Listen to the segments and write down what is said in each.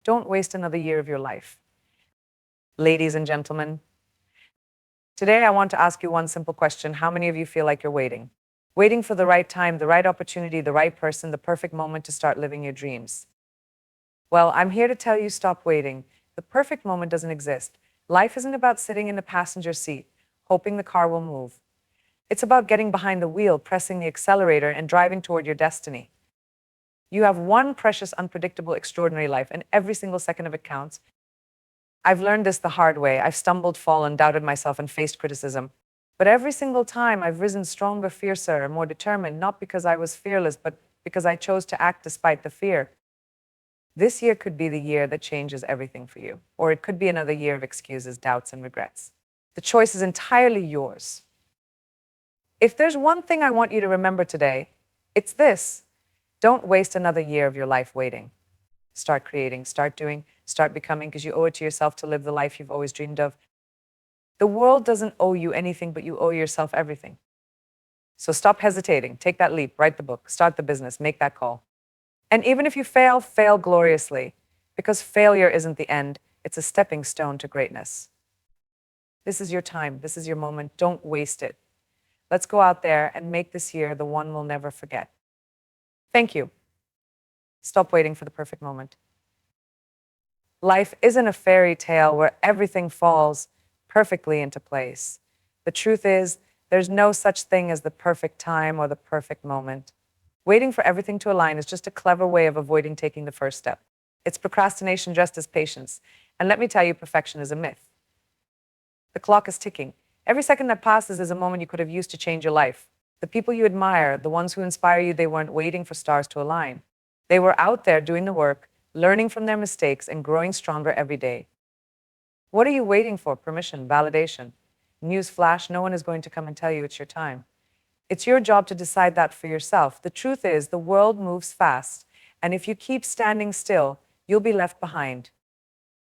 Don't waste another year of your life. Ladies and gentlemen, today I want to ask you one simple question. How many of you feel like you're waiting? Waiting for the right time, the right opportunity, the right person, the perfect moment to start living your dreams. Well, I'm here to tell you stop waiting. The perfect moment doesn't exist. Life isn't about sitting in the passenger seat, hoping the car will move. It's about getting behind the wheel, pressing the accelerator, and driving toward your destiny. You have one precious, unpredictable, extraordinary life, and every single second of it counts. I've learned this the hard way. I've stumbled, fallen, doubted myself, and faced criticism. But every single time I've risen stronger, fiercer, and more determined, not because I was fearless, but because I chose to act despite the fear. This year could be the year that changes everything for you, or it could be another year of excuses, doubts, and regrets. The choice is entirely yours. If there's one thing I want you to remember today, it's this. Don't waste another year of your life waiting. Start creating, start doing, start becoming, because you owe it to yourself to live the life you've always dreamed of. The world doesn't owe you anything, but you owe yourself everything. So stop hesitating, take that leap, write the book, start the business, make that call. And even if you fail, fail gloriously, because failure isn't the end, it's a stepping stone to greatness. This is your time, this is your moment, don't waste it. Let's go out there and make this year the one we'll never forget. Thank you. Stop waiting for the perfect moment. Life isn't a fairy tale where everything falls perfectly into place. The truth is, there's no such thing as the perfect time or the perfect moment. Waiting for everything to align is just a clever way of avoiding taking the first step. It's procrastination dressed as patience. And let me tell you, perfection is a myth. The clock is ticking. Every second that passes is a moment you could have used to change your life. The people you admire, the ones who inspire you, they weren't waiting for stars to align. They were out there doing the work, learning from their mistakes, and growing stronger every day. What are you waiting for? Permission, validation. Newsflash, no one is going to come and tell you it's your time. It's your job to decide that for yourself. The truth is, the world moves fast, and if you keep standing still, you'll be left behind.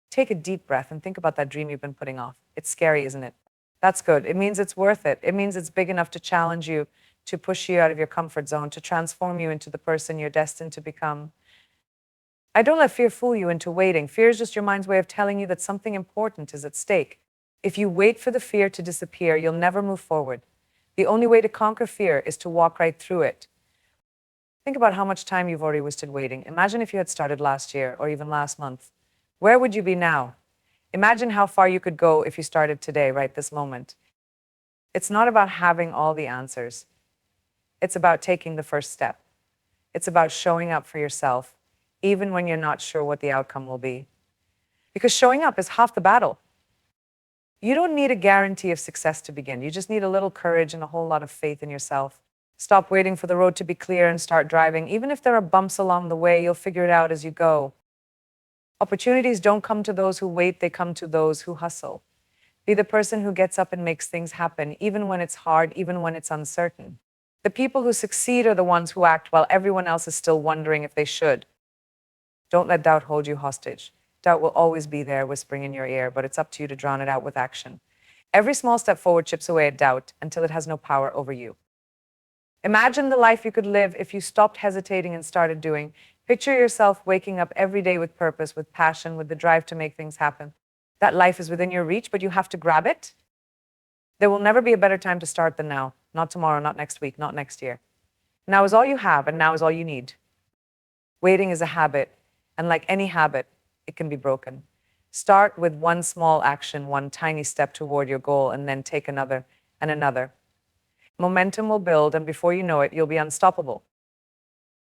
Take a deep breath and think about that dream you've been putting off. It's scary, isn't it? That's good. It means it's worth it. It means it's big enough to challenge you, to push you out of your comfort zone, to transform you into the person you're destined to become. I don't let fear fool you into waiting. Fear is just your mind's way of telling you that something important is at stake. If you wait for the fear to disappear, you'll never move forward. The only way to conquer fear is to walk right through it. Think about how much time you've already wasted waiting. Imagine if you had started last year or even last month. Where would you be now? Imagine how far you could go if you started today, right this moment. It's not about having all the answers. It's about taking the first step. It's about showing up for yourself, even when you're not sure what the outcome will be. Because showing up is half the battle. You don't need a guarantee of success to begin. You just need a little courage and a whole lot of faith in yourself. Stop waiting for the road to be clear and start driving. Even if there are bumps along the way, you'll figure it out as you go. Opportunities don't come to those who wait, they come to those who hustle. Be the person who gets up and makes things happen, even when it's hard, even when it's uncertain. The people who succeed are the ones who act while everyone else is still wondering if they should. Don't let doubt hold you hostage. Doubt will always be there, whispering in your ear, but it's up to you to drown it out with action. Every small step forward chips away at doubt until it has no power over you. Imagine the life you could live if you stopped hesitating and started doing. Picture yourself waking up every day with purpose, with passion, with the drive to make things happen. That life is within your reach, but you have to grab it. There will never be a better time to start than now. Not tomorrow, not next week, not next year. Now is all you have, and now is all you need. Waiting is a habit, and like any habit, it can be broken. Start with one small action, one tiny step toward your goal, and then take another and another. Momentum will build, and before you know it, you'll be unstoppable.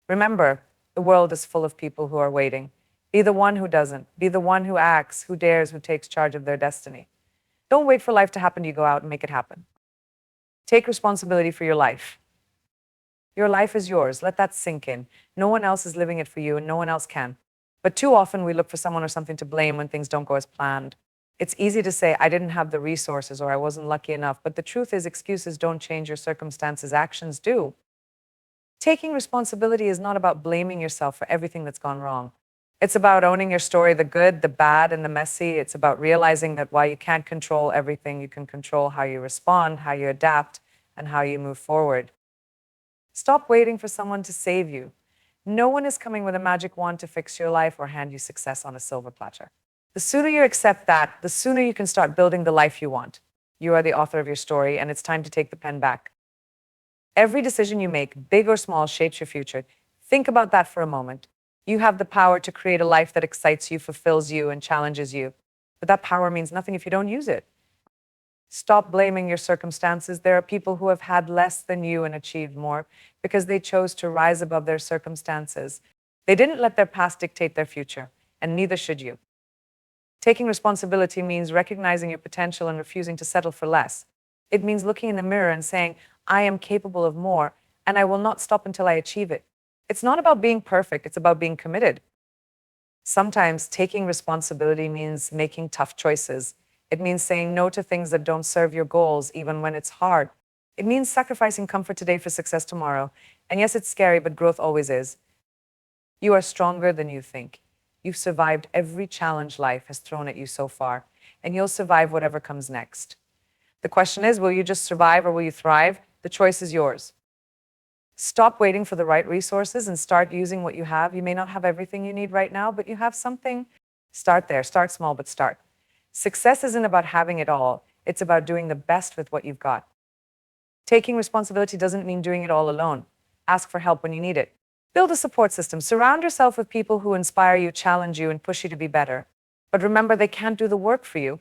Remember, the world is full of people who are waiting. Be the one who doesn't. Be the one who acts, who dares, who takes charge of their destiny. Don't wait for life to happen. You go out and make it happen. Take responsibility for your life. Your life is yours. Let that sink in. No one else is living it for you, and no one else can. But too often we look for someone or something to blame when things don't go as planned. It's easy to say, I didn't have the resources or I wasn't lucky enough. But the truth is, excuses don't change your circumstances. Actions do. Taking responsibility is not about blaming yourself for everything that's gone wrong. It's about owning your story, the good, the bad, and the messy. It's about realizing that while you can't control everything, you can control how you respond, how you adapt, and how you move forward. Stop waiting for someone to save you. No one is coming with a magic wand to fix your life or hand you success on a silver platter. The sooner you accept that, the sooner you can start building the life you want. You are the author of your story, and it's time to take the pen back. Every decision you make, big or small, shapes your future. Think about that for a moment. You have the power to create a life that excites you, fulfills you, and challenges you. But that power means nothing if you don't use it. Stop blaming your circumstances. There are people who have had less than you and achieved more because they chose to rise above their circumstances. They didn't let their past dictate their future, and neither should you. Taking responsibility means recognizing your potential and refusing to settle for less. It means looking in the mirror and saying, I am capable of more, and I will not stop until I achieve it. It's not about being perfect, it's about being committed. Sometimes taking responsibility means making tough choices. It means saying no to things that don't serve your goals, even when it's hard. It means sacrificing comfort today for success tomorrow. And yes, it's scary, but growth always is. You are stronger than you think. You've survived every challenge life has thrown at you so far, and you'll survive whatever comes next. The question is, will you just survive or will you thrive? The choice is yours. Stop waiting for the right resources and start using what you have. You may not have everything you need right now, but you have something. Start there. Start small, but start. Success isn't about having it all. It's about doing the best with what you've got. Taking responsibility doesn't mean doing it all alone. Ask for help when you need it. Build a support system. Surround yourself with people who inspire you, challenge you, and push you to be better. But remember, they can't do the work for you.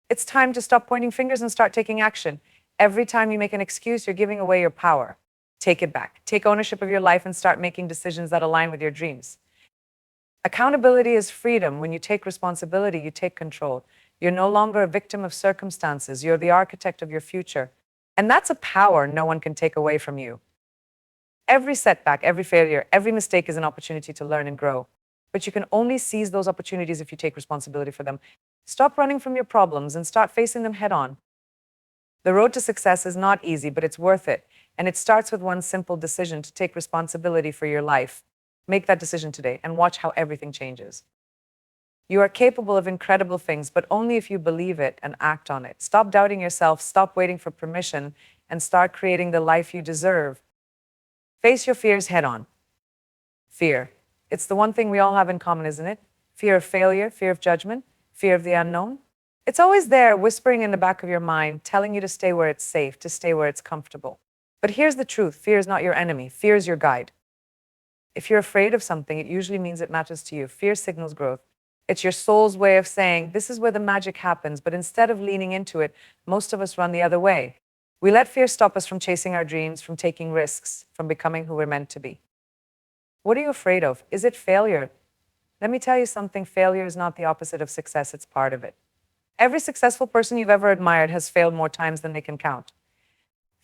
It's time to stop pointing fingers and start taking action. Every time you make an excuse, you're giving away your power. Take it back. Take ownership of your life and start making decisions that align with your dreams. Accountability is freedom. When you take responsibility, you take control. You're no longer a victim of circumstances. You're the architect of your future. And that's a power no one can take away from you. Every setback, every failure, every mistake is an opportunity to learn and grow. But you can only seize those opportunities if you take responsibility for them. Stop running from your problems and start facing them head on. The road to success is not easy, but it's worth it. And it starts with one simple decision to take responsibility for your life. Make that decision today and watch how everything changes. You are capable of incredible things, but only if you believe it and act on it. Stop doubting yourself, stop waiting for permission, and start creating the life you deserve. Face your fears head on. Fear. It's the one thing we all have in common, isn't it? Fear of failure, fear of judgment, fear of the unknown. It's always there, whispering in the back of your mind, telling you to stay where it's safe, to stay where it's comfortable. But here's the truth. Fear is not your enemy. Fear is your guide. If you're afraid of something, it usually means it matters to you. Fear signals growth. It's your soul's way of saying, this is where the magic happens. But instead of leaning into it, most of us run the other way. We let fear stop us from chasing our dreams, from taking risks, from becoming who we're meant to be. What are you afraid of? Is it failure? Let me tell you something. Failure is not the opposite of success. It's part of it. Every successful person you've ever admired has failed more times than they can count.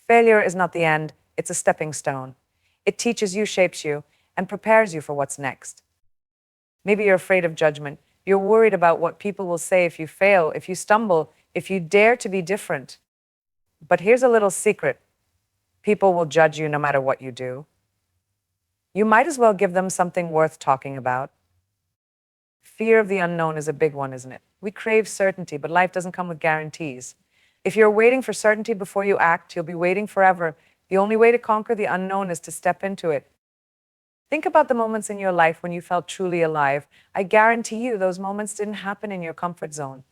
Failure is not the end. It's a stepping stone. It teaches you, shapes you, and prepares you for what's next. Maybe you're afraid of judgment. You're worried about what people will say if you fail, if you stumble, if you dare to be different. But here's a little secret. People will judge you no matter what you do. You might as well give them something worth talking about. Fear of the unknown is a big one, isn't it? We crave certainty, but life doesn't come with guarantees. If you're waiting for certainty before you act, you'll be waiting forever. The only way to conquer the unknown is to step into it. Think about the moments in your life when you felt truly alive. I guarantee you those moments didn't happen in your comfort zone.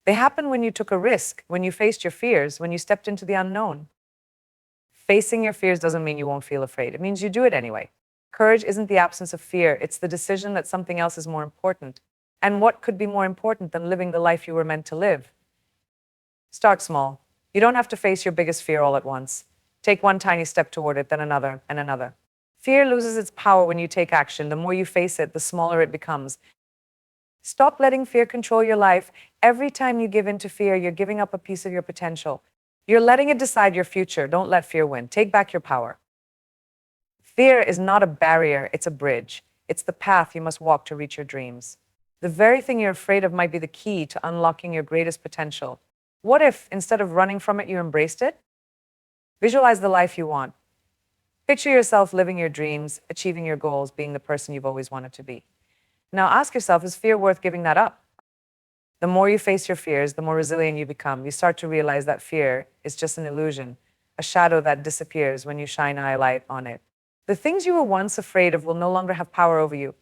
They happened when you took a risk, when you faced your fears, when you stepped into the unknown. Facing your fears doesn't mean you won't feel afraid. It means you do it anyway. Courage isn't the absence of fear. It's the decision that something else is more important. And what could be more important than living the life you were meant to live? Start small. You don't have to face your biggest fear all at once. Take one tiny step toward it, then another, and another. Fear loses its power when you take action. The more you face it, the smaller it becomes. Stop letting fear control your life. Every time you give in to fear, you're giving up a piece of your potential. You're letting it decide your future. Don't let fear win. Take back your power. Fear is not a barrier, it's a bridge. It's the path you must walk to reach your dreams. The very thing you're afraid of might be the key to unlocking your greatest potential. What if, instead of running from it, you embraced it? Visualize the life you want. Picture yourself living your dreams, achieving your goals, being the person you've always wanted to be. Now ask yourself, is fear worth giving that up? The more you face your fears, the more resilient you become. You start to realize that fear is just an illusion, a shadow that disappears when you shine a light on it. The things you were once afraid of will no longer have power over you.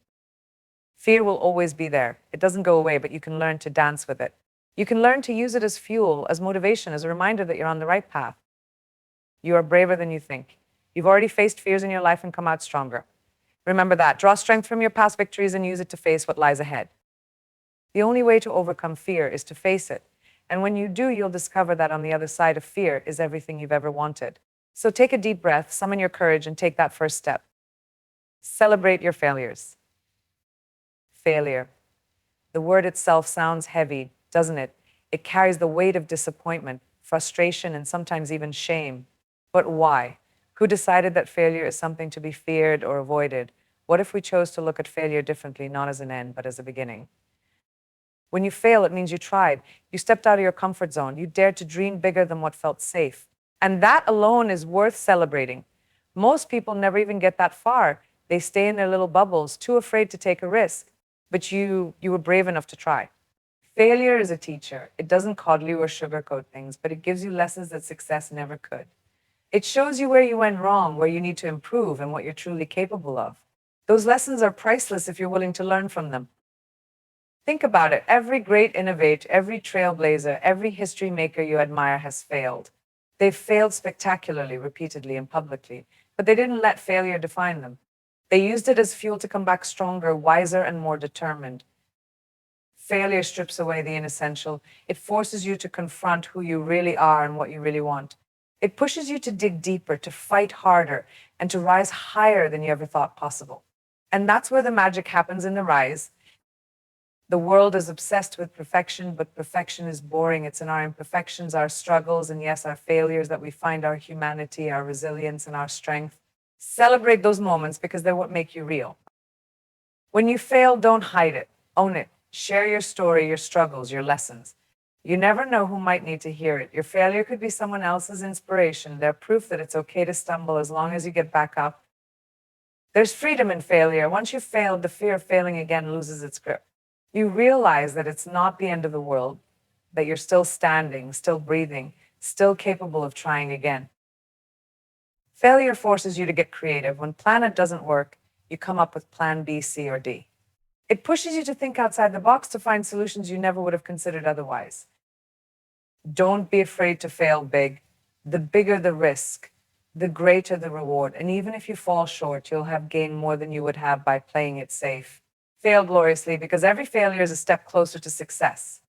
Fear will always be there. It doesn't go away, but you can learn to dance with it. You can learn to use it as fuel, as motivation, as a reminder that you're on the right path. You are braver than you think. You've already faced fears in your life and come out stronger. Remember that. Draw strength from your past victories and use it to face what lies ahead. The only way to overcome fear is to face it. And when you do, you'll discover that on the other side of fear is everything you've ever wanted. So take a deep breath, summon your courage, and take that first step. Celebrate your failures. Failure. The word itself sounds heavy, doesn't it? It carries the weight of disappointment, frustration, and sometimes even shame. But why? Who decided that failure is something to be feared or avoided? What if we chose to look at failure differently, not as an end, but as a beginning? When you fail, it means you tried. You stepped out of your comfort zone. You dared to dream bigger than what felt safe. And that alone is worth celebrating. Most people never even get that far. They stay in their little bubbles, too afraid to take a risk. But you were brave enough to try. Failure is a teacher. It doesn't coddle you or sugarcoat things, but it gives you lessons that success never could. It shows you where you went wrong, where you need to improve, and what you're truly capable of. Those lessons are priceless if you're willing to learn from them. Think about it. Every great innovator, every trailblazer, every history maker you admire has failed. They've failed spectacularly, repeatedly, and publicly, but they didn't let failure define them. They used it as fuel to come back stronger, wiser, and more determined. Failure strips away the inessential. It forces you to confront who you really are and what you really want. It pushes you to dig deeper, to fight harder, and to rise higher than you ever thought possible. And that's where the magic happens in the rise. The world is obsessed with perfection, but perfection is boring. It's in our imperfections, our struggles, and yes, our failures that we find our humanity, our resilience, and our strength. Celebrate those moments because they're what make you real. When you fail, don't hide it. Own it. Share your story, your struggles, your lessons. You never know who might need to hear it. Your failure could be someone else's inspiration. They're proof that it's okay to stumble as long as you get back up. There's freedom in failure. Once you've failed, the fear of failing again loses its grip. You realize that it's not the end of the world, that you're still standing, still breathing, still capable of trying again. Failure forces you to get creative. When plan A doesn't work, you come up with plan B, C, or D. It pushes you to think outside the box to find solutions you never would have considered otherwise. Don't be afraid to fail big. The bigger the risk, the greater the reward. And even if you fall short, you'll have gained more than you would have by playing it safe. Fail gloriously, because every failure is a step closer to success.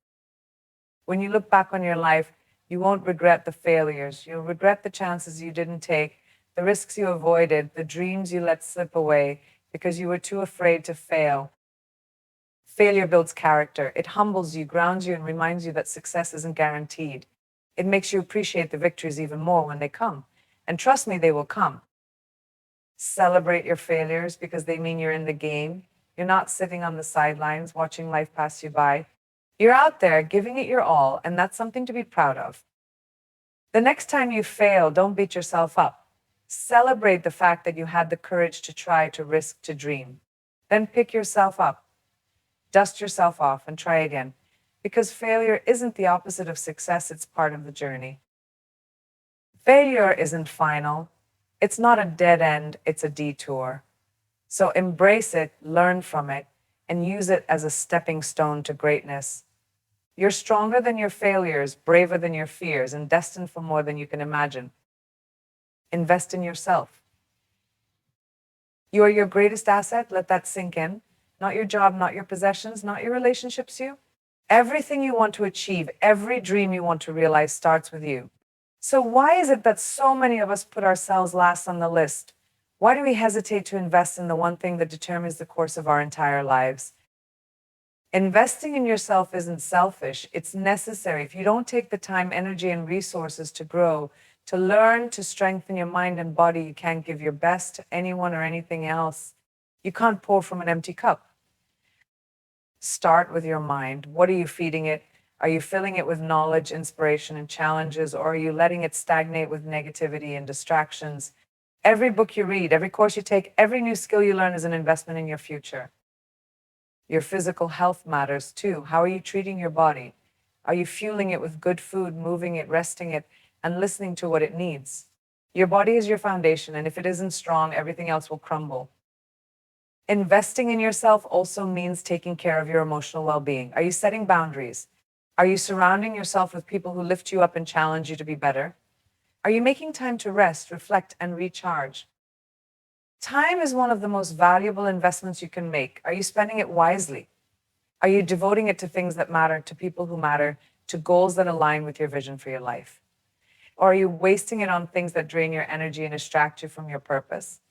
When you look back on your life, you won't regret the failures. You'll regret the chances you didn't take, the risks you avoided, the dreams you let slip away because you were too afraid to fail. Failure builds character. It humbles you, grounds you, and reminds you that success isn't guaranteed. It makes you appreciate the victories even more when they come. And trust me, they will come. Celebrate your failures because they mean you're in the game. You're not sitting on the sidelines watching life pass you by. You're out there giving it your all, and that's something to be proud of. The next time you fail, don't beat yourself up. Celebrate the fact that you had the courage to try, to risk, to dream. Then pick yourself up, dust yourself off, and try again. Because failure isn't the opposite of success, it's part of the journey. Failure isn't final. It's not a dead end, it's a detour. So embrace it, learn from it, and use it as a stepping stone to greatness. You're stronger than your failures, braver than your fears, and destined for more than you can imagine. Invest in yourself. You are your greatest asset. Let that sink in. Not your job, not your possessions, not your relationships, you. Everything you want to achieve, every dream you want to realize starts with you. So why is it that so many of us put ourselves last on the list? Why do we hesitate to invest in the one thing that determines the course of our entire lives? Investing in yourself isn't selfish, it's necessary. If you don't take the time, energy, and resources to grow, to learn, to strengthen your mind and body, you can't give your best to anyone or anything else. You can't pour from an empty cup. Start with your mind. What are you feeding it? Are you filling it with knowledge, inspiration, and challenges, or are you letting it stagnate with negativity and distractions? Every book you read, every course you take, every new skill you learn is an investment in your future. Your physical health matters too. How are you treating your body? Are you fueling it with good food, moving it, resting it, and listening to what it needs? Your body is your foundation, and if it isn't strong, everything else will crumble. Investing in yourself also means taking care of your emotional well being. Are you setting boundaries? Are you surrounding yourself with people who lift you up and challenge you to be better? Are you making time to rest, reflect, and recharge? Time is one of the most valuable investments you can make. Are you spending it wisely? Are you devoting it to things that matter, to people who matter, to goals that align with your vision for your life? Or are you wasting it on things that drain your energy and distract you from your purpose?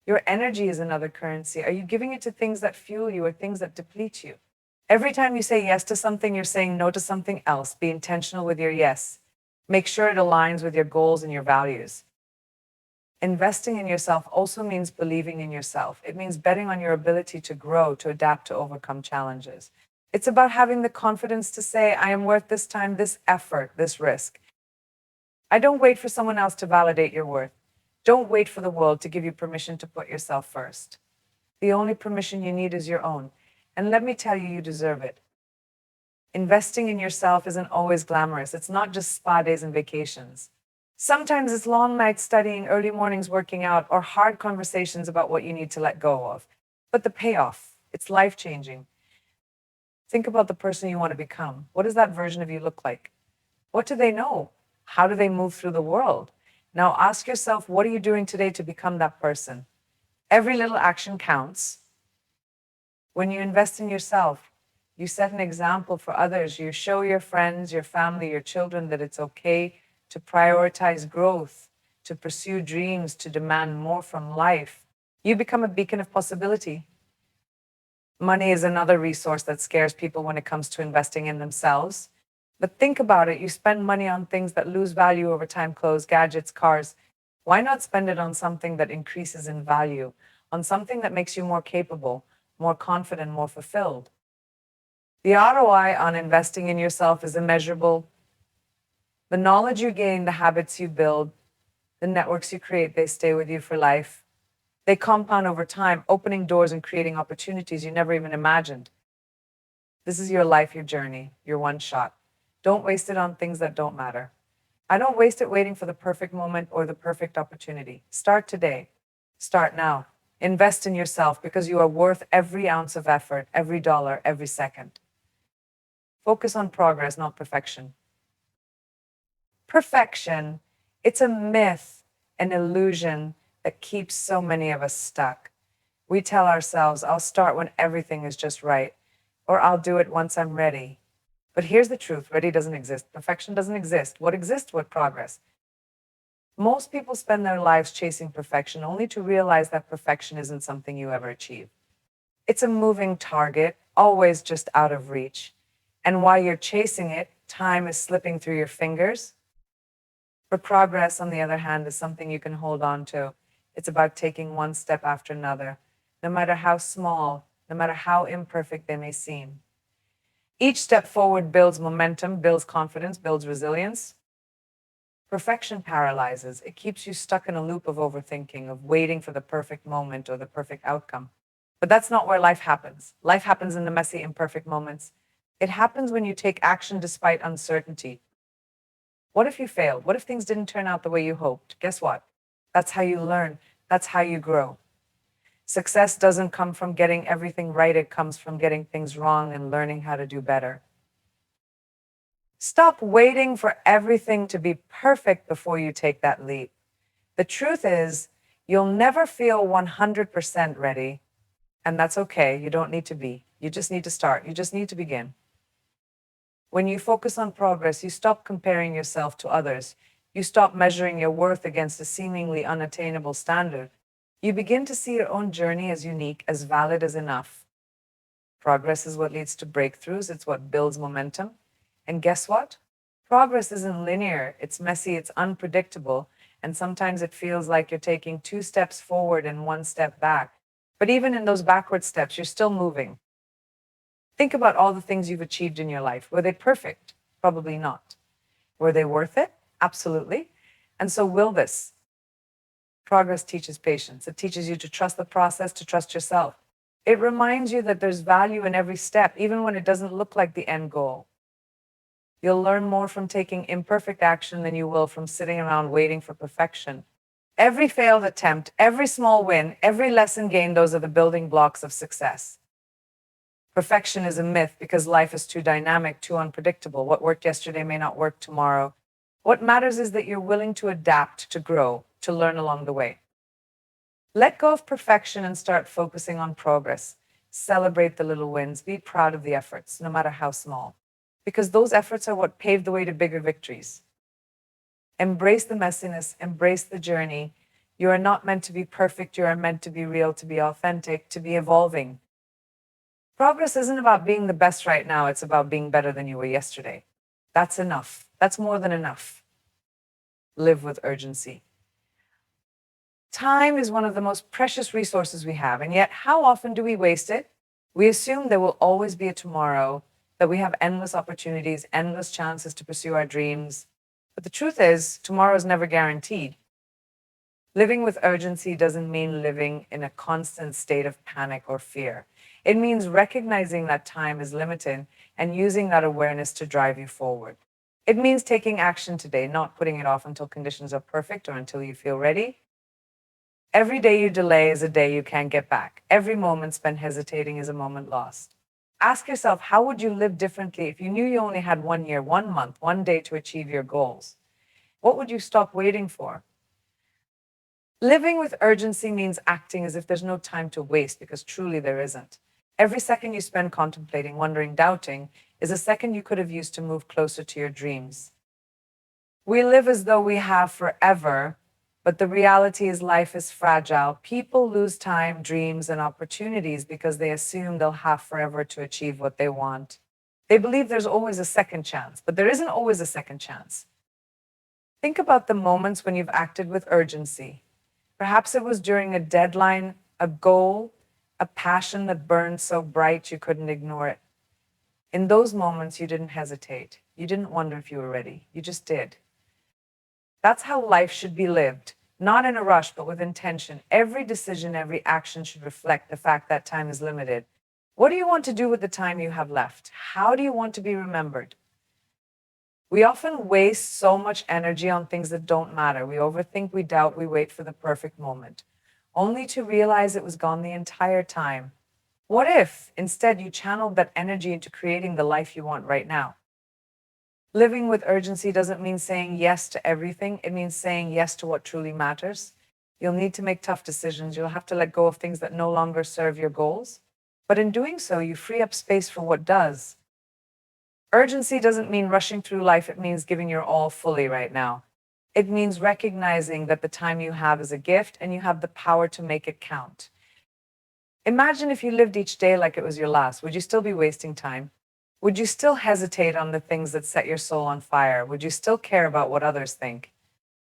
Your energy is another currency. Are you giving it to things that fuel you or things that deplete you? Every time you say yes to something, you're saying no to something else. Be intentional with your yes. Make sure it aligns with your goals and your values. Investing in yourself also means believing in yourself. It means betting on your ability to grow, to adapt, to overcome challenges. It's about having the confidence to say, I am worth this time, this effort, this risk. I don't wait for someone else to validate your worth. Don't wait for the world to give you permission to put yourself first. The only permission you need is your own. And let me tell you, you deserve it. Investing in yourself isn't always glamorous. It's not just spa days and vacations. Sometimes it's long nights studying, early mornings working out, or hard conversations about what you need to let go of. But the payoff, it's life changing. Think about the person you want to become. What does that version of you look like? What do they know? How do they move through the world? Now ask yourself, what are you doing today to become that person? Every little action counts. When you invest in yourself, you set an example for others. You show your friends, your family, your children that it's okay to prioritize growth, to pursue dreams, to demand more from life. You become a beacon of possibility. Money is another resource that scares people when it comes to investing in themselves. But think about it, you spend money on things that lose value over time, clothes, gadgets, cars. Why not spend it on something that increases in value, on something that makes you more capable, more confident, more fulfilled? The ROI on investing in yourself is immeasurable. The knowledge you gain, the habits you build, the networks you create, they stay with you for life. They compound over time, opening doors and creating opportunities you never even imagined. This is your life, your journey, your one shot. Don't waste it on things that don't matter. I don't waste it waiting for the perfect moment or the perfect opportunity. Start today. Start now. Invest in yourself because you are worth every ounce of effort, every dollar, every second. Focus on progress, not perfection. Perfection, it's a myth, an illusion that keeps so many of us stuck. We tell ourselves, I'll start when everything is just right, or I'll do it once I'm ready. But here's the truth, ready doesn't exist. Perfection doesn't exist. What exists? What progress? Most people spend their lives chasing perfection only to realize that perfection isn't something you ever achieve. It's a moving target, always just out of reach. And while you're chasing it, time is slipping through your fingers. But progress, on the other hand, is something you can hold on to. It's about taking one step after another, no matter how small, no matter how imperfect they may seem. Each step forward builds momentum, builds confidence, builds resilience. Perfection paralyzes. It keeps you stuck in a loop of overthinking, of waiting for the perfect moment or the perfect outcome. But that's not where life happens. Life happens in the messy, imperfect moments. It happens when you take action despite uncertainty. What if you failed? What if things didn't turn out the way you hoped? Guess what? That's how you learn. That's how you grow. Success doesn't come from getting everything right. It comes from getting things wrong and learning how to do better. Stop waiting for everything to be perfect before you take that leap. The truth is, you'll never feel 100% ready, and that's okay. You don't need to be. You just need to start. You just need to begin. When you focus on progress, you stop comparing yourself to others. You stop measuring your worth against a seemingly unattainable standard. You begin to see your own journey as unique, as valid as enough. Progress is what leads to breakthroughs. It's what builds momentum. And guess what? Progress isn't linear. It's messy. It's unpredictable. And sometimes it feels like you're taking 2 steps forward and 1 step back. But even in those backward steps, you're still moving. Think about all the things you've achieved in your life. Were they perfect? Probably not. Were they worth it? Absolutely. And so will this. Progress teaches patience. It teaches you to trust the process, to trust yourself. It reminds you that there's value in every step, even when it doesn't look like the end goal. You'll learn more from taking imperfect action than you will from sitting around waiting for perfection. Every failed attempt, every small win, every lesson gained, those are the building blocks of success. Perfection is a myth because life is too dynamic, too unpredictable. What worked yesterday may not work tomorrow. What matters is that you're willing to adapt, to grow, to learn along the way. Let go of perfection and start focusing on progress. Celebrate the little wins. Be proud of the efforts, no matter how small, because those efforts are what paved the way to bigger victories. Embrace the messiness, embrace the journey. You are not meant to be perfect. You are meant to be real, to be authentic, to be evolving. Progress isn't about being the best right now. It's about being better than you were yesterday. That's enough. That's more than enough. Live with urgency. Time is one of the most precious resources we have, and yet how often do we waste it? We assume there will always be a tomorrow, that we have endless opportunities, endless chances to pursue our dreams. But the truth is, tomorrow is never guaranteed. Living with urgency doesn't mean living in a constant state of panic or fear. It means recognizing that time is limited and using that awareness to drive you forward. It means taking action today, not putting it off until conditions are perfect or until you feel ready. Every day you delay is a day you can't get back. Every moment spent hesitating is a moment lost. Ask yourself, how would you live differently if you knew you only had 1 year, 1 month, 1 day to achieve your goals? What would you stop waiting for? Living with urgency means acting as if there's no time to waste, because truly there isn't. Every second you spend contemplating, wondering, doubting is a second you could have used to move closer to your dreams. We live as though we have forever, but the reality is life is fragile. People lose time, dreams, and opportunities because they assume they'll have forever to achieve what they want. They believe there's always a second chance, but there isn't always a second chance. Think about the moments when you've acted with urgency. Perhaps it was during a deadline, a goal, a passion that burned so bright you couldn't ignore it. In those moments, you didn't hesitate. You didn't wonder if you were ready. You just did. That's how life should be lived, not in a rush, but with intention. Every decision, every action should reflect the fact that time is limited. What do you want to do with the time you have left? How do you want to be remembered? We often waste so much energy on things that don't matter. We overthink, we doubt, we wait for the perfect moment, only to realize it was gone the entire time. What if instead you channeled that energy into creating the life you want right now? Living with urgency doesn't mean saying yes to everything. It means saying yes to what truly matters. You'll need to make tough decisions. You'll have to let go of things that no longer serve your goals. But in doing so, you free up space for what does. Urgency doesn't mean rushing through life. It means giving your all fully right now. It means recognizing that the time you have is a gift and you have the power to make it count. Imagine if you lived each day like it was your last. Would you still be wasting time? Would you still hesitate on the things that set your soul on fire? Would you still care about what others think?